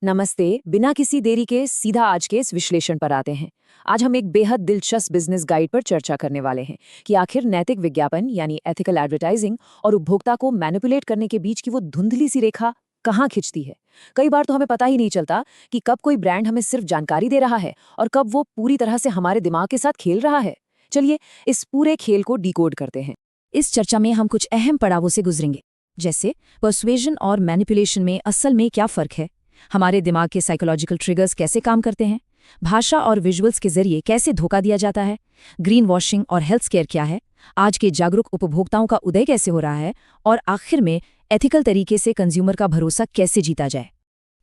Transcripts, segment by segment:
नमस्ते। बिना किसी देरी के सीधा आज के इस विश्लेषण पर आते हैं। आज हम एक बेहद दिलचस्प बिजनेस गाइड पर चर्चा करने वाले हैं कि आखिर नैतिक विज्ञापन यानी एथिकल एडवर्टाइजिंग और उपभोक्ता को मैनिपुलेट करने के बीच की वो धुंधली सी रेखा कहाँ खिंचती है। कई बार तो हमें पता ही नहीं चलता कि कब कोई ब्रांड हमें सिर्फ जानकारी दे रहा है और कब वो पूरी तरह से हमारे दिमाग के साथ खेल रहा है। चलिए इस पूरे खेल को डिकोड करते हैं। इस चर्चा में हम कुछ अहम पड़ावों से गुजरेंगे, जैसे पर्सुएजन और मैनिपुलेशन में असल में क्या फ़र्क है, हमारे दिमाग के साइकोलॉजिकल ट्रिगर्स कैसे काम करते हैं, भाषा और विजुअल्स के जरिए कैसे धोखा दिया जाता है, ग्रीन वॉशिंग और हेल्थ केयर क्या है, आज के जागरूक उपभोक्ताओं का उदय कैसे हो रहा है, और आखिर में एथिकल तरीके से कंज्यूमर का भरोसा कैसे जीता जाए।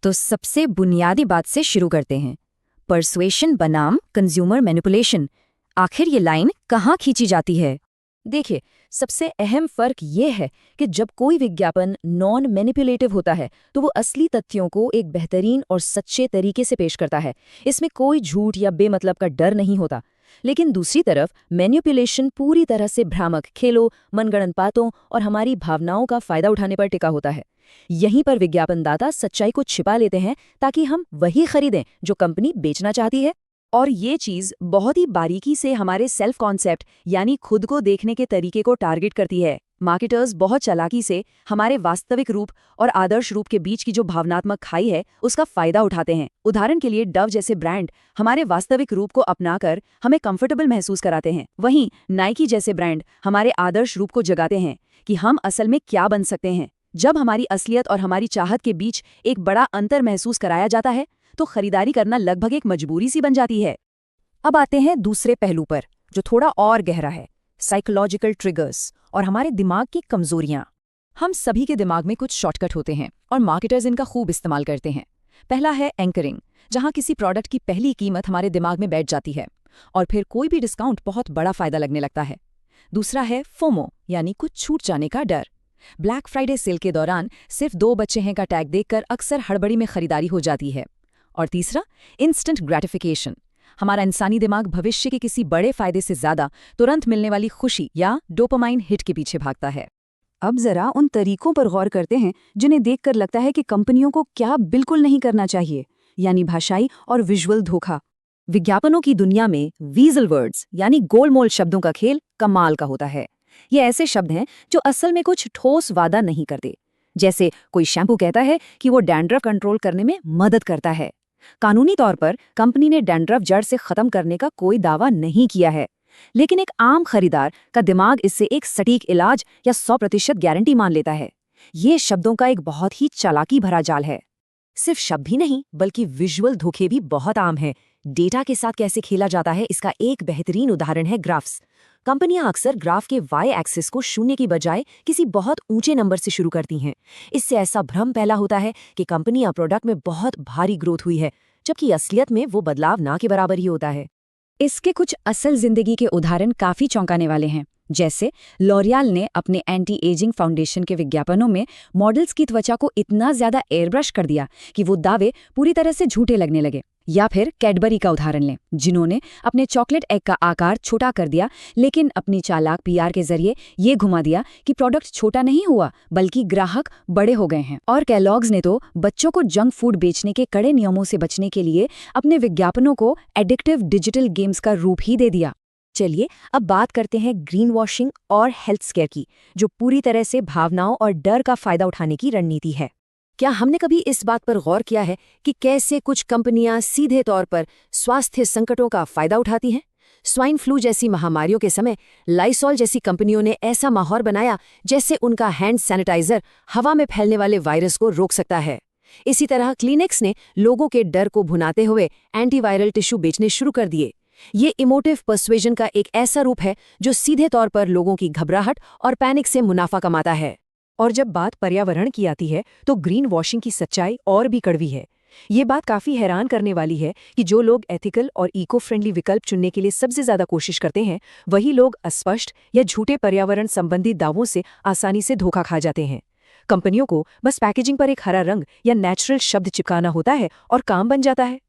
तो सबसे बुनियादी बात से शुरू करते हैं। पर्सुएशन बनाम कंज्यूमर मैनिपुलेशन, आखिर ये लाइन कहाँ खींची जाती है? देखिए, सबसे अहम फर्क ये है कि जब कोई विज्ञापन नॉन मैनिपुलेटिव होता है तो वो असली तथ्यों को एक बेहतरीन और सच्चे तरीके से पेश करता है। इसमें कोई झूठ या बेमतलब का डर नहीं होता। लेकिन दूसरी तरफ मैनिपुलेशन पूरी तरह से भ्रामक खेलों, मनगढ़ंत बातों और हमारी भावनाओं का फायदा उठाने पर टिका होता है। यहीं पर विज्ञापनदाता सच्चाई को छिपा लेते हैं ताकि हम वही खरीदें जो कंपनी बेचना चाहती है। और ये चीज़ बहुत ही बारीकी से हमारे सेल्फ कॉन्सेप्ट यानी खुद को देखने के तरीके को टारगेट करती है। मार्केटर्स बहुत चालाकी से हमारे वास्तविक रूप और आदर्श रूप के बीच की जो भावनात्मक खाई है उसका फायदा उठाते हैं। उदाहरण के लिए डव जैसे ब्रांड हमारे वास्तविक रूप को अपनाकर हमें कंफर्टेबल महसूस कराते हैं। वहीं नाइकी जैसे ब्रांड हमारे आदर्श रूप को जगाते हैं कि हम असल में क्या बन सकते हैं। जब हमारी असलियत और हमारी चाहत के बीच एक बड़ा अंतर महसूस कराया जाता है तो खरीदारी करना लगभग एक मजबूरी सी बन जाती है। अब आते हैं दूसरे पहलू पर, जो थोड़ा और गहरा है, साइकोलॉजिकल ट्रिगर्स और हमारे दिमाग की कमजोरियां। हम सभी के दिमाग में कुछ शॉर्टकट होते हैं और मार्केटर्स इनका खूब इस्तेमाल करते हैं। पहला है एंकरिंग, जहां किसी प्रोडक्ट की पहली कीमत हमारे दिमाग में बैठ जाती है और फिर कोई भी डिस्काउंट बहुत बड़ा फायदा लगने लगता है। दूसरा है फोमो, यानी कुछ छूट जाने का डर। ब्लैक फ्राइडे सेल के दौरान सिर्फ 2 बच्चे हैं का टैग देखकर अक्सर हड़बड़ी में खरीदारी हो जाती है। और तीसरा, इंस्टेंट ग्रेटिफिकेशन। हमारा इंसानी दिमाग भविष्य के किसी बड़े फायदे से ज्यादा तुरंत मिलने वाली खुशी या डोपामाइन हिट के पीछे भागता है। अब जरा उन तरीकों पर गौर करते हैं जिन्हें देखकर लगता है कि कंपनियों को क्या बिल्कुल नहीं करना चाहिए, यानी भाषाई और विजुअल धोखा। विज्ञापनों की दुनिया में वीजल वर्ड्स यानी गोलमोल शब्दों का खेल कमाल का होता है। ये ऐसे शब्द हैं जो असल में कुछ ठोस वादा नहीं करते। जैसे कोई शैम्पू कहता है कि वो डैंड्रफ कंट्रोल करने में मदद करता है। कानूनी तौर पर कंपनी ने डैंड्रफ जड़ से खत्म करने का कोई दावा नहीं किया है, लेकिन एक आम खरीदार का दिमाग इससे एक सटीक इलाज या 100% गारंटी मान लेता है। ये शब्दों का एक बहुत ही चालाकी भरा जाल है। सिर्फ शब्द ही नहीं बल्कि विजुअल धोखे भी बहुत आम है। डेटा के साथ कैसे खेला जाता है इसका एक बेहतरीन उदाहरण है ग्राफ्स। कंपनियां अक्सर ग्राफ के वाई एक्सिस को शून्य की बजाय किसी बहुत ऊंचे नंबर से शुरू करती हैं। इससे ऐसा भ्रम पैदा होता है कि कंपनी या प्रोडक्ट में बहुत भारी ग्रोथ हुई है, जबकि असलियत में वो बदलाव ना के बराबर ही होता है। इसके कुछ असल जिंदगी के उदाहरण काफी चौंकाने वाले हैं। जैसे लॉरियल ने अपने एंटी एजिंग फाउंडेशन के विज्ञापनों में मॉडल्स की त्वचा को इतना ज्यादा एयरब्रश कर दिया कि वो दावे पूरी तरह से झूठे लगने लगे। या फिर कैडबरी का उदाहरण लें, जिन्होंने अपने चॉकलेट एग का आकार छोटा कर दिया लेकिन अपनी चालाक पीआर के जरिए ये घुमा दिया कि प्रोडक्ट छोटा नहीं हुआ बल्कि ग्राहक बड़े हो गए हैं। और कैलॉग्स ने तो बच्चों को जंक फूड बेचने के कड़े नियमों से बचने के लिए अपने विज्ञापनों को एडिक्टिव डिजिटल गेम्स का रूप ही दे दिया। चलिए अब बात करते हैं ग्रीन वॉशिंग और हेल्थ केयर की, जो पूरी तरह से भावनाओं और डर का फायदा उठाने की रणनीति है। क्या हमने कभी इस बात पर गौर किया है कि कैसे कुछ कंपनियां सीधे तौर पर स्वास्थ्य संकटों का फायदा उठाती हैं? स्वाइन फ्लू जैसी महामारियों के समय लाइसॉल जैसी कंपनियों ने ऐसा माहौल बनाया जैसे उनका हैंड सैनिटाइजर हवा में फैलने वाले वायरस को रोक सकता है। इसी तरह क्लिनिक्स ने लोगों के डर को भुनाते हुए एंटीवायरल टिश्यू बेचने शुरू कर दिए। ये इमोटिव पर्सुएजन का एक ऐसा रूप है जो सीधे तौर पर लोगों की घबराहट और पैनिक से मुनाफा कमाता है। और जब बात पर्यावरण की आती है तो ग्रीन वॉशिंग की सच्चाई और भी कड़वी है। ये बात काफी हैरान करने वाली है कि जो लोग एथिकल और इको फ्रेंडली विकल्प चुनने के लिए सबसे ज्यादा कोशिश करते हैं, वही लोग अस्पष्ट या झूठे पर्यावरण संबंधी दावों से आसानी से धोखा खा जाते हैं। कंपनियों को बस पैकेजिंग पर एक हरा रंग या नेचुरल शब्द चिपकाना होता है और काम बन जाता है।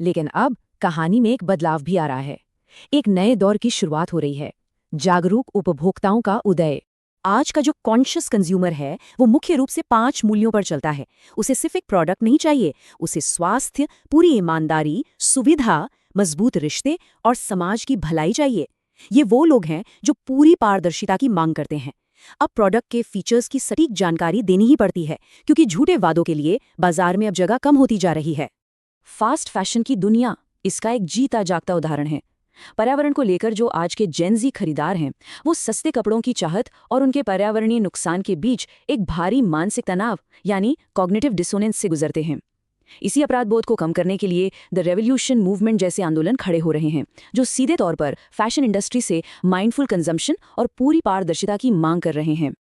लेकिन अब कहानी में एक बदलाव भी आ रहा है। एक नए दौर की शुरुआत हो रही है, जागरूक उपभोक्ताओं का उदय। आज का जो कॉन्शियस कंज्यूमर है वो मुख्य रूप से 5 मूल्यों पर चलता है। उसे सिर्फ एक प्रोडक्ट नहीं चाहिए, उसे स्वास्थ्य, पूरी ईमानदारी, सुविधा, मजबूत रिश्ते और समाज की भलाई चाहिए। ये वो लोग हैं जो पूरी पारदर्शिता की मांग करते हैं। अब प्रोडक्ट के फीचर्स की सटीक जानकारी देनी ही पड़ती है, क्योंकि झूठे वादों के लिए बाजार में अब जगह कम होती जा रही है। फास्ट फैशन की दुनिया इसका एक जीता जागता उदाहरण है। पर्यावरण को लेकर जो आज के जेनजी खरीदार हैं, वो सस्ते कपड़ों की चाहत और उनके पर्यावरणीय नुकसान के बीच एक भारी मानसिक तनाव यानी कॉग्निटिव डिसोनेंस से गुजरते हैं। इसी अपराध बोध को कम करने के लिए द रेवोल्यूशन मूवमेंट जैसे आंदोलन खड़े हो रहे हैं, जो सीधे तौर पर फैशन इंडस्ट्री से माइंडफुल कंजम्पशन और पूरी पारदर्शिता की मांग कर रहे हैं।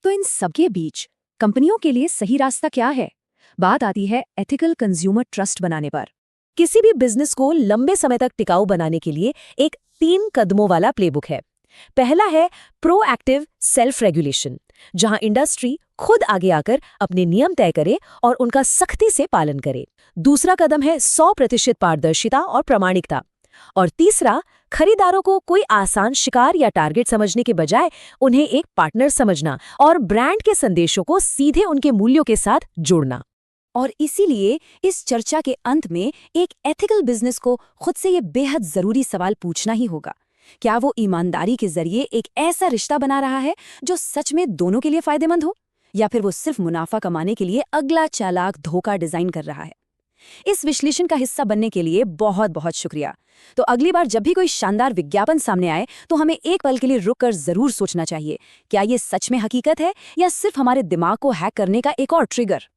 तो इन सबके बीच कंपनियों के लिए सही रास्ता क्या है? बात आती है एथिकल कंज्यूमर ट्रस्ट बनाने पर। किसी भी बिजनेस को लंबे समय तक टिकाऊ बनाने के लिए एक 3 कदमों वाला प्लेबुक है। पहला है प्रोएक्टिव सेल्फ रेगुलेशन, जहां इंडस्ट्री खुद आगे आकर अपने नियम तय करे और उनका सख्ती से पालन करे। दूसरा कदम है 100% पारदर्शिता और प्रामाणिकता। और तीसरा, खरीदारों को कोई आसान शिकार या टारगेट समझने के बजाय उन्हें एक पार्टनर समझना और ब्रांड के संदेशों को सीधे उनके मूल्यों के साथ जोड़ना। और इसीलिए इस चर्चा के अंत में एक एथिकल बिजनेस को खुद से ये बेहद जरूरी सवाल पूछना ही होगा, क्या वो ईमानदारी के जरिए एक ऐसा रिश्ता बना रहा है जो सच में दोनों के लिए फायदेमंद हो, या फिर वो सिर्फ मुनाफा कमाने के लिए अगला चालाक धोखा डिजाइन कर रहा है? इस विश्लेषण का हिस्सा बनने के लिए बहुत बहुत शुक्रिया। तो अगली बार जब भी कोई शानदार विज्ञापन सामने आए तो हमें एक पल के लिए रुककर जरूर सोचना चाहिए, क्या ये सच में हकीकत है या सिर्फ हमारे दिमाग को हैक करने का एक और ट्रिगर?